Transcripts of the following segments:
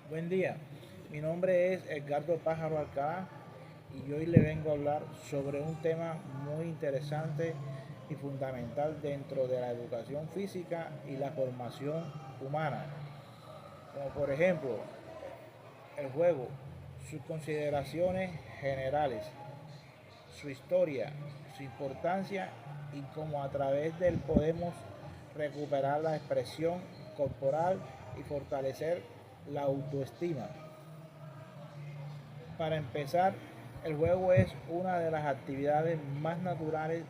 Buen día, mi nombre es Edgardo Pájaro Alcalá y hoy le vengo a hablar sobre un tema muy interesante y fundamental dentro de la educación física y la formación humana, como por ejemplo el juego, sus consideraciones generales, su historia, su importancia y cómo a través de él podemos recuperar la expresión corporal y fortalecer la autoestima. Para empezar, el juego es una de las actividades más naturales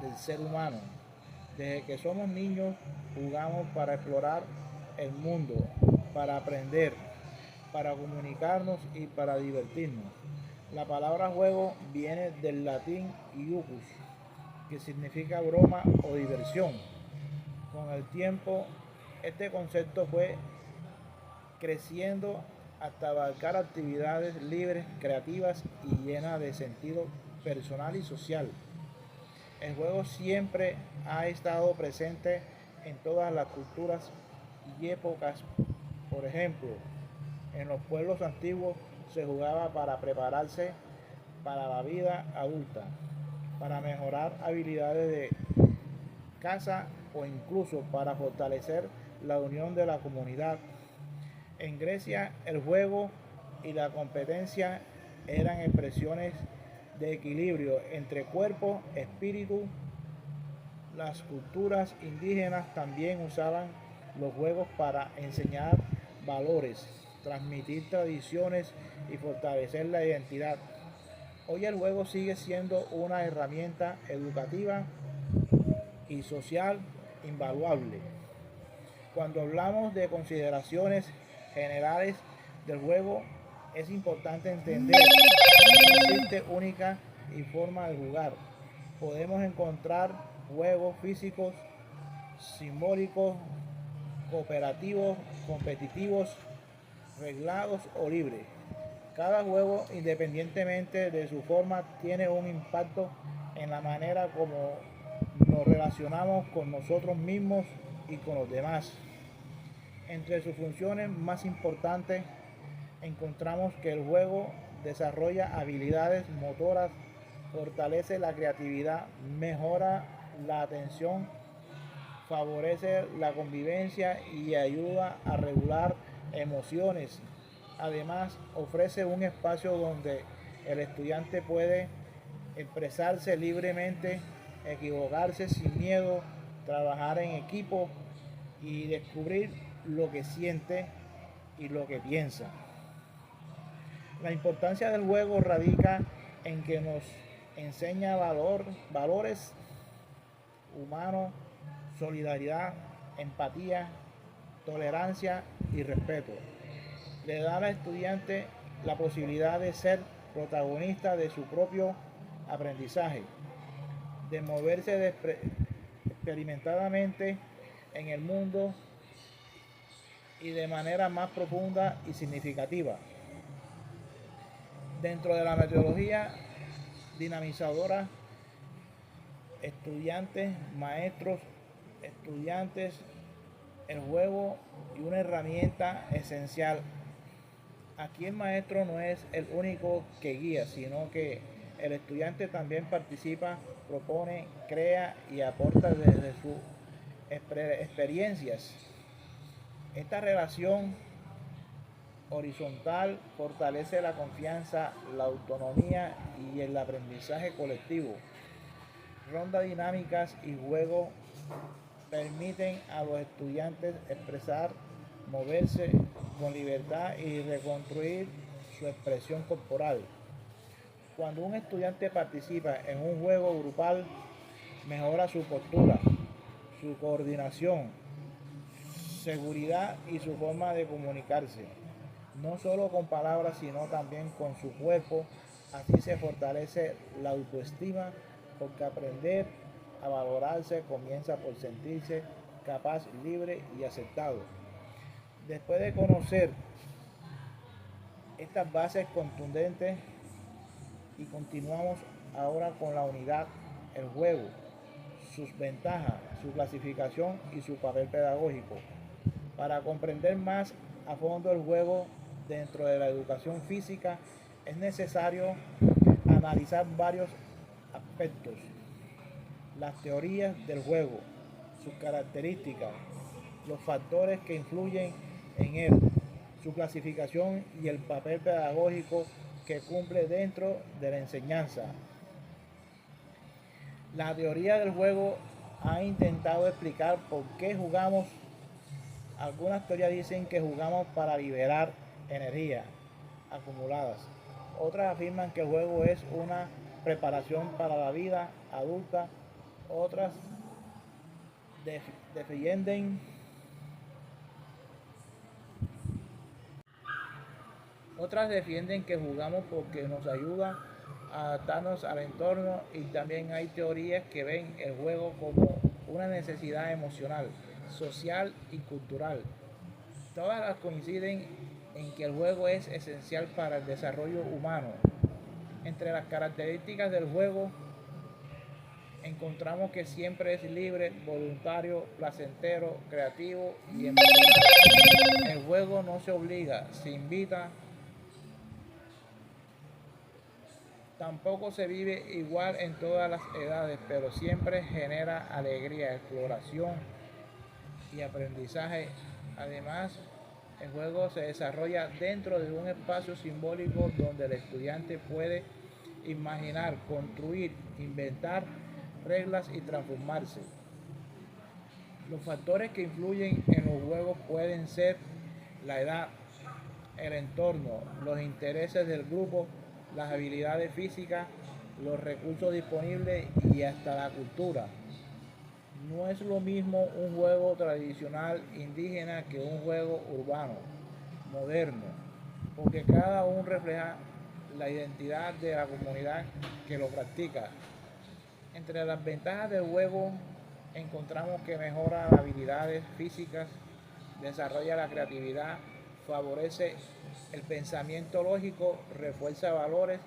del ser humano. Desde que somos niños jugamos para explorar el mundo, para aprender, para comunicarnos y para divertirnos. La palabra juego viene del latín iucus, que significa broma o diversión. Con el tiempo, este concepto fue creciendo hasta abarcar actividades libres, creativas y llenas de sentido personal y social. El juego siempre ha estado presente en todas las culturas y épocas. Por ejemplo, en los pueblos antiguos se jugaba para prepararse para la vida adulta, para mejorar habilidades de caza o incluso para fortalecer la unión de la comunidad. En Grecia el juego y la competencia eran expresiones de equilibrio entre cuerpo, espíritu. Las culturas indígenas también usaban los juegos para enseñar valores, transmitir tradiciones y fortalecer la identidad. Hoy el juego sigue siendo una herramienta educativa y social invaluable. Cuando hablamos de consideraciones generales del juego, es importante entender que no existe única y forma de jugar. Podemos encontrar juegos físicos, simbólicos, cooperativos, competitivos, reglados o libres. Cada juego, independientemente de su forma, tiene un impacto en la manera como nos relacionamos con nosotros mismos y con los demás. Entre sus funciones más importantes encontramos que el juego desarrolla habilidades motoras, fortalece la creatividad, mejora la atención, favorece la convivencia y ayuda a regular emociones. Además, ofrece un espacio donde el estudiante puede expresarse libremente, equivocarse sin miedo, trabajar en equipo y descubrir lo que siente y lo que piensa. La importancia del juego radica en que nos enseña valores humanos, solidaridad, empatía, tolerancia y respeto. Le da al estudiante la posibilidad de ser protagonista de su propio aprendizaje, de moverse experimentadamente en el mundo y de manera más profunda y significativa. Dentro de la metodología dinamizadora, estudiantes, maestros, estudiantes, el juego y una herramienta esencial. Aquí el maestro no es el único que guía, sino que el estudiante también participa, propone, crea y aporta desde sus experiencias. Esta relación horizontal fortalece la confianza, la autonomía y el aprendizaje colectivo. Rondas dinámicas y juegos permiten a los estudiantes expresar, moverse con libertad y reconstruir su expresión corporal. Cuando un estudiante participa en un juego grupal, mejora su postura, su coordinación, seguridad y su forma de comunicarse, no solo con palabras, sino también con su cuerpo. Así se fortalece la autoestima, porque aprender a valorarse comienza por sentirse capaz, libre y aceptado. Después de conocer estas bases contundentes y continuamos ahora con la unidad, el juego, sus ventajas, su clasificación y su papel pedagógico. Para comprender más a fondo el juego dentro de la educación física es necesario analizar varios aspectos: las teorías del juego, sus características, los factores que influyen en él, su clasificación y el papel pedagógico que cumple dentro de la enseñanza. La teoría del juego ha intentado explicar por qué jugamos. Algunas teorías dicen que jugamos para liberar energía acumuladas. Otras afirman que el juego es una preparación para la vida adulta. Otras defienden Otras defienden que jugamos porque nos ayuda a adaptarnos al entorno, y también hay teorías que ven el juego como una necesidad emocional, social y cultural. Todas las coinciden en que el juego es esencial para el desarrollo humano. Entre las características del juego encontramos que siempre es libre, voluntario, placentero, creativo y emocional. El juego no se obliga, se invita. Tampoco se vive igual en todas las edades, pero siempre genera alegría, exploración y aprendizaje. Además, el juego se desarrolla dentro de un espacio simbólico donde el estudiante puede imaginar, construir, inventar reglas y transformarse. Los factores que influyen en los juegos pueden ser la edad, el entorno, los intereses del grupo, las habilidades físicas, los recursos disponibles y hasta la cultura. No es lo mismo un juego tradicional indígena que un juego urbano, moderno, porque cada uno refleja la identidad de la comunidad que lo practica. Entre las ventajas del juego encontramos que mejora las habilidades físicas, desarrolla la creatividad, favorece el pensamiento lógico, refuerza valores,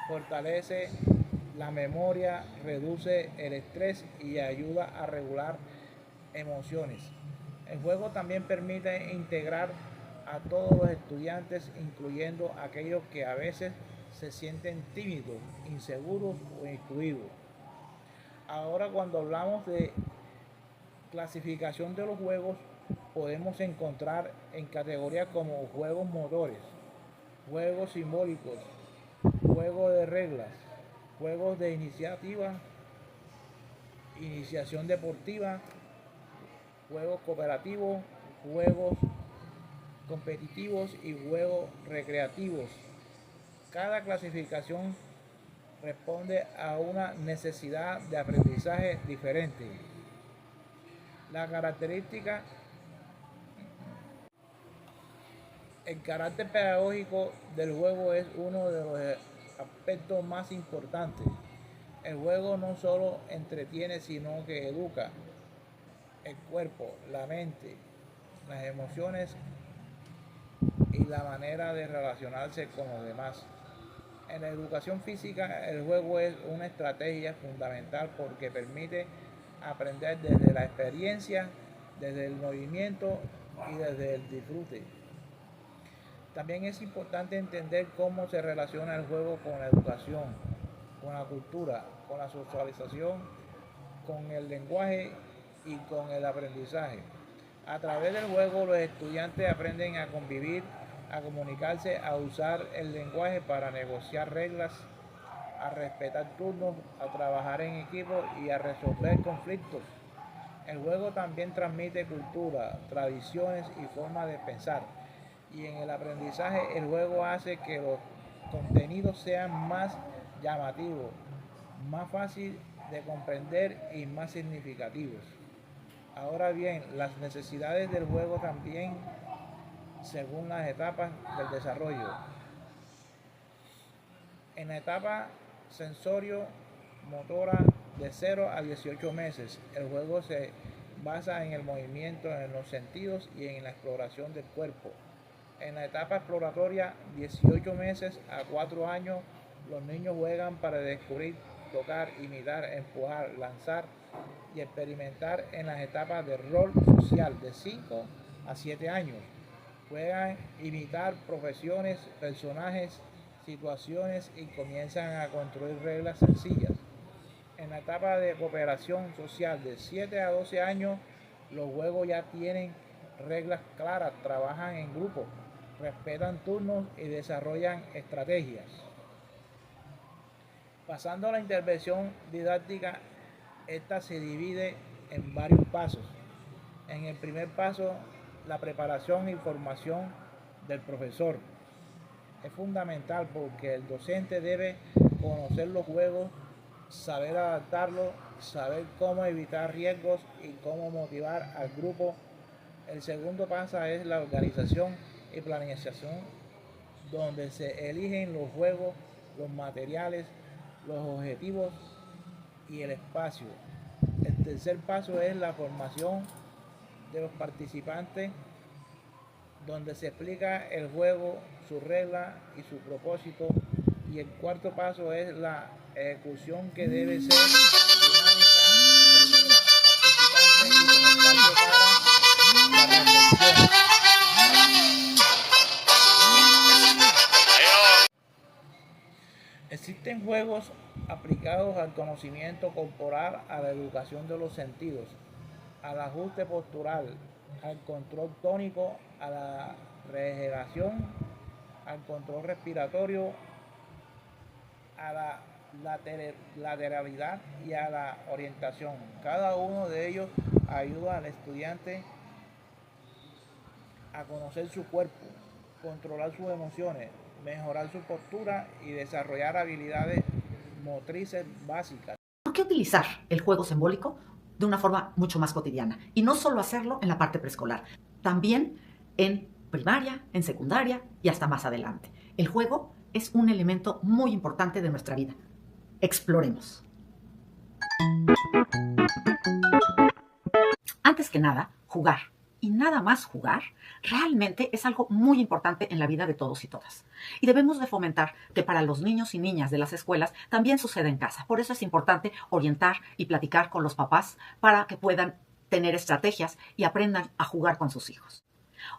fortalece la memoria, reduce el estrés y ayuda a regular emociones. El juego también permite integrar a todos los estudiantes, incluyendo a aquellos que a veces se sienten tímidos, inseguros o excluidos. Ahora, cuando hablamos de clasificación de los juegos, podemos encontrar en categorías como juegos motores, juegos simbólicos, juegos de reglas, juegos de iniciativa, iniciación deportiva, juegos cooperativos, juegos competitivos y juegos recreativos. Cada clasificación responde a una necesidad de aprendizaje diferente. La característica El carácter pedagógico del juego es uno de los aspectos más importantes. El juego no solo entretiene, sino que educa el cuerpo, la mente, las emociones y la manera de relacionarse con los demás. En la educación física, el juego es una estrategia fundamental porque permite aprender desde la experiencia, desde el movimiento y desde el disfrute. También es importante entender cómo se relaciona el juego con la educación, con la cultura, con la socialización, con el lenguaje y con el aprendizaje. A través del juego, los estudiantes aprenden a convivir, a comunicarse, a usar el lenguaje para negociar reglas, a respetar turnos, a trabajar en equipo y a resolver conflictos. El juego también transmite cultura, tradiciones y formas de pensar. Y en el aprendizaje, el juego hace que los contenidos sean más llamativos, más fácil de comprender y más significativos. Ahora bien, las necesidades del juego también según las etapas del desarrollo. En la etapa sensorio-motora de 0 a 18 meses, el juego se basa en el movimiento en los sentidos y en la exploración del cuerpo. En la etapa exploratoria, 18 meses a 4 años, los niños juegan para descubrir, tocar, imitar, empujar, lanzar y experimentar. En las etapas de rol social, de 5 a 7 años. Juegan imitar profesiones, personajes, situaciones y comienzan a construir reglas sencillas. En la etapa de cooperación social de 7 a 12 años, los juegos ya tienen reglas claras, trabajan en grupo, respetan turnos y desarrollan estrategias. Pasando a la intervención didáctica, esta se divide en varios pasos. En el primer paso, la preparación y formación del profesor. Es fundamental porque el docente debe conocer los juegos, saber adaptarlos, saber cómo evitar riesgos y cómo motivar al grupo. El segundo paso es la organización y planificación, donde se eligen los juegos, los materiales, los objetivos y el espacio. El tercer paso es la formación de los participantes, donde se explica el juego, su regla y su propósito. Y el cuarto paso es la ejecución, que debe ser dinámica, segura, participante y con espacio para la reflexión. Existen juegos aplicados al conocimiento corporal, a la educación de los sentidos, al ajuste postural, al control tónico, a la regeneración, al control respiratorio, a la lateralidad y a la orientación. Cada uno de ellos ayuda al estudiante a conocer su cuerpo, controlar sus emociones, mejorar su postura y desarrollar habilidades motrices básicas. ¿Por qué utilizar el juego simbólico de una forma mucho más cotidiana? Y no solo hacerlo en la parte preescolar, también en primaria, en secundaria y hasta más adelante. El juego es un elemento muy importante de nuestra vida. Exploremos. Antes que nada, jugar. Y nada más jugar, realmente es algo muy importante en la vida de todos y todas. Y debemos de fomentar que para los niños y niñas de las escuelas también suceda en casa. Por eso es importante orientar y platicar con los papás para que puedan tener estrategias y aprendan a jugar con sus hijos.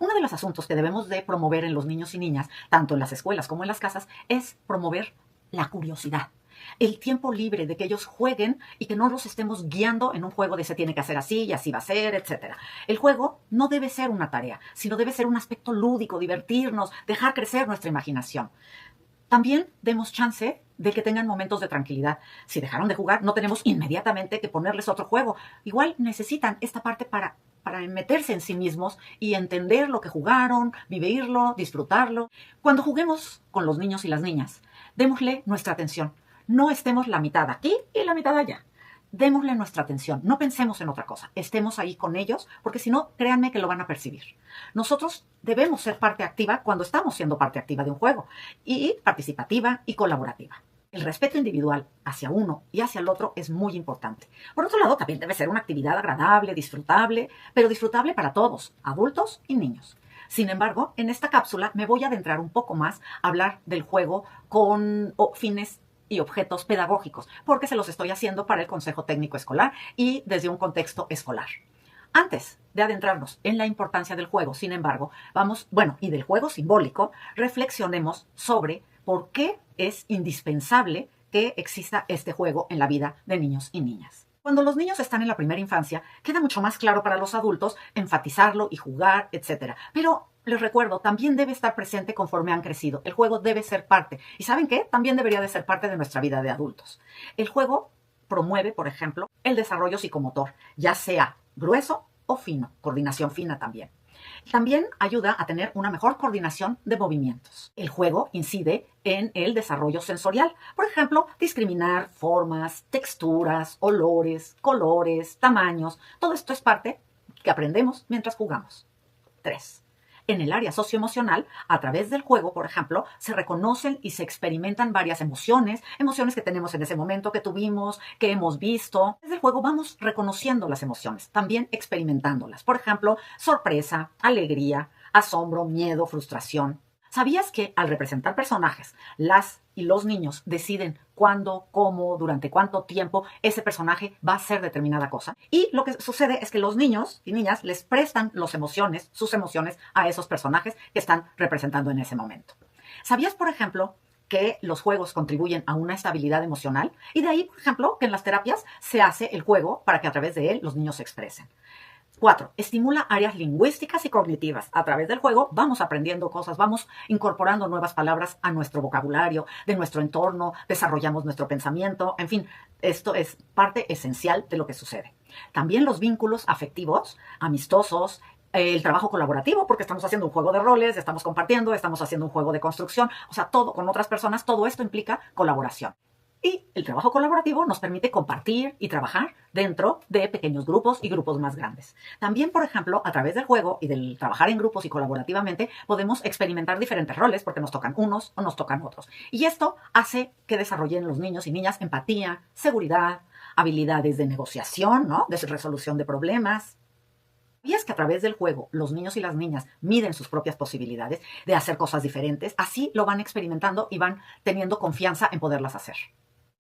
Uno de los asuntos que debemos de promover en los niños y niñas, tanto en las escuelas como en las casas, es promover la curiosidad. El tiempo libre, de que ellos jueguen y que no los estemos guiando en un juego de se tiene que hacer así y así va a ser, etc. El juego no debe ser una tarea, sino debe ser un aspecto lúdico, divertirnos, dejar crecer nuestra imaginación. También demos chance de que tengan momentos de tranquilidad. Si dejaron de jugar, no tenemos inmediatamente que ponerles otro juego. Igual necesitan esta parte para meterse en sí mismos y entender lo que jugaron, vivirlo, disfrutarlo. Cuando juguemos con los niños y las niñas, démosle nuestra atención. No estemos la mitad aquí y la mitad allá. Démosle nuestra atención. No pensemos en otra cosa. Estemos ahí con ellos, porque si no, créanme que lo van a percibir. Nosotros debemos ser parte activa cuando estamos siendo parte activa de un juego, y participativa y colaborativa. El respeto individual hacia uno y hacia el otro es muy importante. Por otro lado, también debe ser una actividad agradable, disfrutable, pero disfrutable para todos, adultos y niños. Sin embargo, en esta cápsula me voy a adentrar un poco más a hablar del juego con fines y objetos pedagógicos, porque se los estoy haciendo para el Consejo Técnico Escolar y desde un contexto escolar. Antes de adentrarnos en la importancia del juego, sin embargo, y del juego simbólico, reflexionemos sobre por qué es indispensable que exista este juego en la vida de niños y niñas. Cuando los niños están en la primera infancia, queda mucho más claro para los adultos enfatizarlo y jugar, etc. Pero les recuerdo, también debe estar presente conforme han crecido. El juego debe ser parte. ¿Y saben qué? También debería de ser parte de nuestra vida de adultos. El juego promueve, por ejemplo, el desarrollo psicomotor, ya sea grueso o fino, coordinación fina también. También ayuda a tener una mejor coordinación de movimientos. El juego incide en el desarrollo sensorial. Por ejemplo, discriminar formas, texturas, olores, colores, tamaños. Todo esto es parte que aprendemos mientras jugamos. 3. En el área socioemocional, a través del juego, por ejemplo, se reconocen y se experimentan varias emociones que tenemos en ese momento, que tuvimos, que hemos visto. Desde el juego vamos reconociendo las emociones, también experimentándolas. Por ejemplo, sorpresa, alegría, asombro, miedo, frustración. ¿Sabías que al representar personajes, las y los niños deciden cuándo, cómo, durante cuánto tiempo ese personaje va a hacer determinada cosa? Y lo que sucede es que los niños y niñas les prestan sus emociones a esos personajes que están representando en ese momento. ¿Sabías, por ejemplo, que los juegos contribuyen a una estabilidad emocional? Y de ahí, por ejemplo, que en las terapias se hace el juego para que a través de él los niños se expresen. 4. Estimula áreas lingüísticas y cognitivas. A través del juego vamos aprendiendo cosas, vamos incorporando nuevas palabras a nuestro vocabulario, de nuestro entorno, desarrollamos nuestro pensamiento, en fin, esto es parte esencial de lo que sucede. También los vínculos afectivos, amistosos, el trabajo colaborativo, porque estamos haciendo un juego de roles, estamos compartiendo, estamos haciendo un juego de construcción, o sea, todo con otras personas, todo esto implica colaboración. Y el trabajo colaborativo nos permite compartir y trabajar dentro de pequeños grupos y grupos más grandes. También, por ejemplo, a través del juego y del trabajar en grupos y colaborativamente, podemos experimentar diferentes roles porque nos tocan unos o nos tocan otros. Y esto hace que desarrollen los niños y niñas empatía, seguridad, habilidades de negociación, ¿no? De resolución de problemas. ¿Sabías que a través del juego los niños y las niñas miden sus propias posibilidades de hacer cosas diferentes? Así lo van experimentando y van teniendo confianza en poderlas hacer.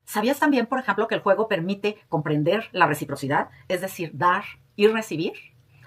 ¿Sabías también, por ejemplo, que el juego permite comprender la reciprocidad, es decir, dar y recibir?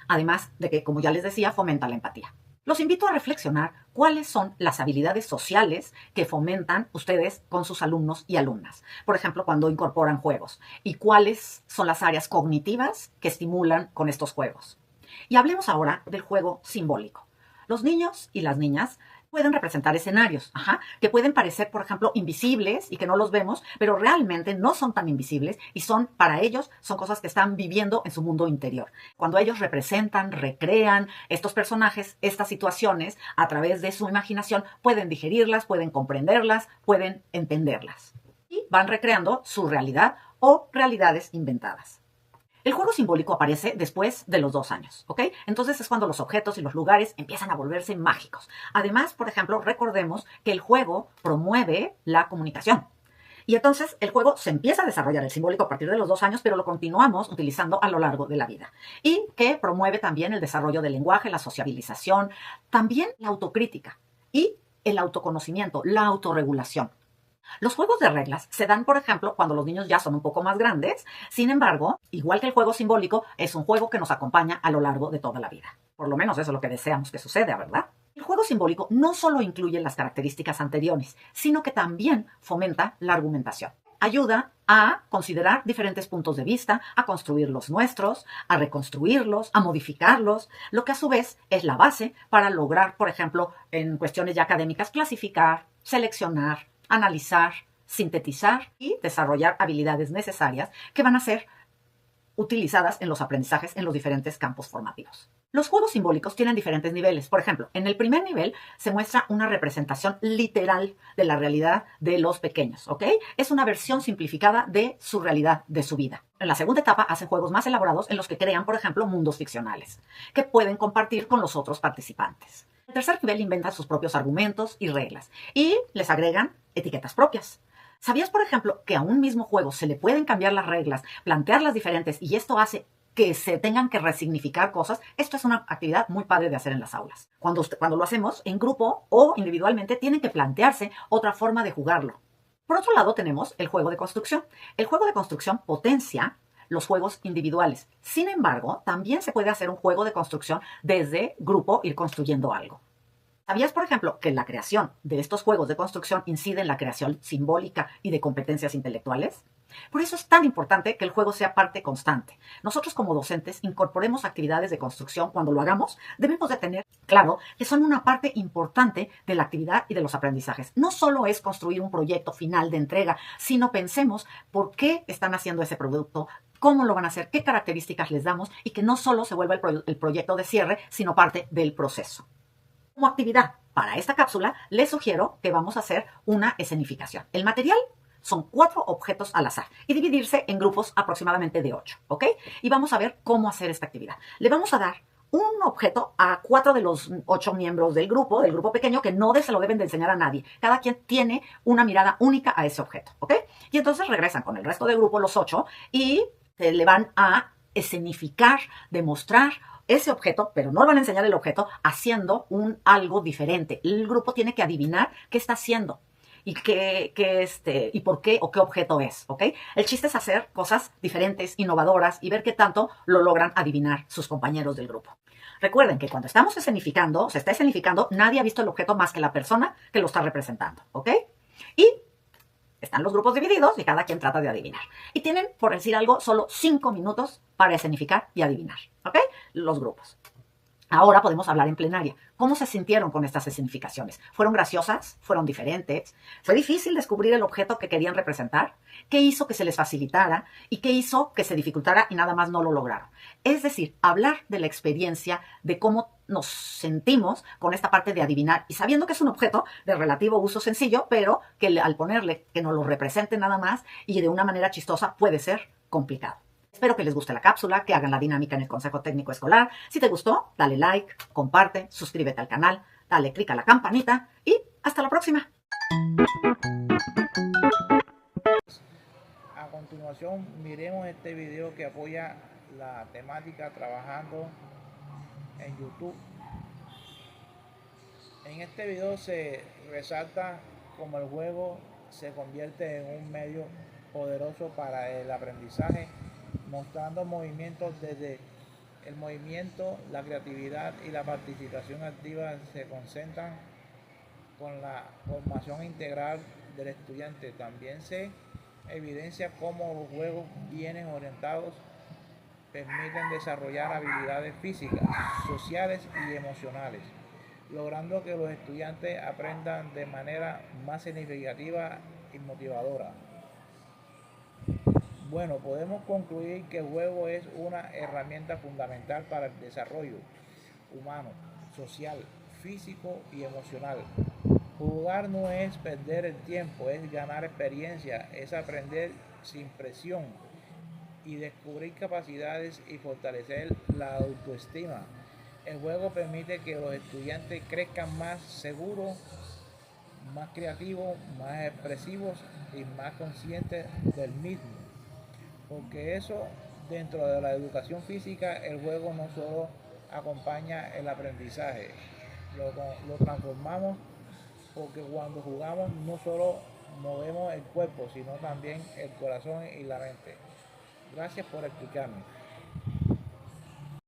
Además de que, como ya les decía, fomenta la empatía. Los invito a reflexionar cuáles son las habilidades sociales que fomentan ustedes con sus alumnos y alumnas. Por ejemplo, cuando incorporan juegos. Y cuáles son las áreas cognitivas que estimulan con estos juegos. Y hablemos ahora del juego simbólico. Los niños y las niñas pueden representar escenarios, que pueden parecer, por ejemplo, invisibles y que no los vemos, pero realmente no son tan invisibles y para ellos, son cosas que están viviendo en su mundo interior. Cuando ellos representan, recrean estos personajes, estas situaciones, a través de su imaginación, pueden digerirlas, pueden comprenderlas, pueden entenderlas. Y van recreando su realidad o realidades inventadas. El juego simbólico aparece después de los 2 años, ¿ok? Entonces es cuando los objetos y los lugares empiezan a volverse mágicos. Además, por ejemplo, recordemos que el juego promueve la comunicación. Y entonces el juego se empieza a desarrollar el simbólico a partir de los 2 años, pero lo continuamos utilizando a lo largo de la vida. Y que promueve también el desarrollo del lenguaje, la sociabilización, también la autocrítica y el autoconocimiento, la autorregulación. Los juegos de reglas se dan, por ejemplo, cuando los niños ya son un poco más grandes. Sin embargo, igual que el juego simbólico, es un juego que nos acompaña a lo largo de toda la vida. Por lo menos eso es lo que deseamos que suceda, ¿verdad? El juego simbólico no solo incluye las características anteriores, sino que también fomenta la argumentación. Ayuda a considerar diferentes puntos de vista, a construir los nuestros, a reconstruirlos, a modificarlos, lo que a su vez es la base para lograr, por ejemplo, en cuestiones ya académicas, clasificar, seleccionar, analizar, sintetizar y desarrollar habilidades necesarias que van a ser utilizadas en los aprendizajes en los diferentes campos formativos. Los juegos simbólicos tienen diferentes niveles. Por ejemplo, en el primer nivel se muestra una representación literal de la realidad de los pequeños, ¿ok? Es una versión simplificada de su realidad, de su vida. En la segunda etapa hacen juegos más elaborados en los que crean, por ejemplo, mundos ficcionales que pueden compartir con los otros participantes. El tercer nivel inventan sus propios argumentos y reglas y les agregan etiquetas propias. ¿Sabías, por ejemplo, que a un mismo juego se le pueden cambiar las reglas, plantearlas diferentes y esto hace que se tengan que resignificar cosas? Esto es una actividad muy padre de hacer en las aulas. Cuando lo hacemos en grupo o individualmente, tienen que plantearse otra forma de jugarlo. Por otro lado, tenemos el juego de construcción. El juego de construcción potencia los juegos individuales. Sin embargo, también se puede hacer un juego de construcción desde grupo, ir construyendo algo. ¿Sabías, por ejemplo, que la creación de estos juegos de construcción incide en la creación simbólica y de competencias intelectuales? Por eso es tan importante que el juego sea parte constante. Nosotros como docentes incorporemos actividades de construcción. Cuando lo hagamos, debemos de tener claro que son una parte importante de la actividad y de los aprendizajes. No solo es construir un proyecto final de entrega, sino pensemos por qué están haciendo ese producto, cómo lo van a hacer, qué características les damos y que no solo se vuelva el proyecto de cierre, sino parte del proceso. Como actividad para esta cápsula, les sugiero que vamos a hacer una escenificación. El material son 4 objetos al azar y dividirse en grupos aproximadamente de 8, ¿ok? Y vamos a ver cómo hacer esta actividad. Le vamos a dar un objeto a 4 de los 8 miembros del grupo pequeño, que no se lo deben de enseñar a nadie. Cada quien tiene una mirada única a ese objeto, ¿ok? Y entonces regresan con el resto del grupo, los 8, y le van a escenificar, demostrar ese objeto, pero no le van a enseñar el objeto, haciendo algo diferente. El grupo tiene que adivinar qué está haciendo y y por qué o qué objeto es, ¿ok? El chiste es hacer cosas diferentes, innovadoras y ver qué tanto lo logran adivinar sus compañeros del grupo. Recuerden que cuando estamos escenificando, se está escenificando, nadie ha visto el objeto más que la persona que lo está representando, ¿ok? Y están los grupos divididos y cada quien trata de adivinar. Y tienen, por decir algo, solo 5 minutos para escenificar y adivinar, ¿ok? Los grupos. Ahora podemos hablar en plenaria. ¿Cómo se sintieron con estas escenificaciones? ¿Fueron graciosas? ¿Fueron diferentes? ¿Fue difícil descubrir el objeto que querían representar? ¿Qué hizo que se les facilitara? ¿Y qué hizo que se dificultara y nada más no lo lograron? Es decir, hablar de la experiencia, de cómo nos sentimos con esta parte de adivinar y sabiendo que es un objeto de relativo uso sencillo, pero que al ponerle que nos lo represente nada más y de una manera chistosa puede ser complicado. Espero que les guste la cápsula, que hagan la dinámica en el Consejo Técnico Escolar. Si te gustó, dale like, comparte, suscríbete al canal, dale click a la campanita y hasta la próxima. A continuación, miremos este video que apoya la temática trabajando en YouTube. En este video se resalta cómo el juego se convierte en un medio poderoso para el aprendizaje, mostrando movimientos desde el movimiento, la creatividad y la participación activa se concentran con la formación integral del estudiante. También se evidencia cómo los juegos bien orientados permiten desarrollar habilidades físicas, sociales y emocionales, logrando que los estudiantes aprendan de manera más significativa y motivadora. Bueno, podemos concluir que el juego es una herramienta fundamental para el desarrollo humano, social, físico y emocional. Jugar no es perder el tiempo, es ganar experiencia, es aprender sin presión y descubrir capacidades y fortalecer la autoestima. El juego permite que los estudiantes crezcan más seguros, más creativos, más expresivos y más conscientes del mismo. Porque eso, dentro de la educación física, el juego no solo acompaña el aprendizaje, lo transformamos, porque cuando jugamos no solo movemos el cuerpo, sino también el corazón y la mente. Gracias por escucharme.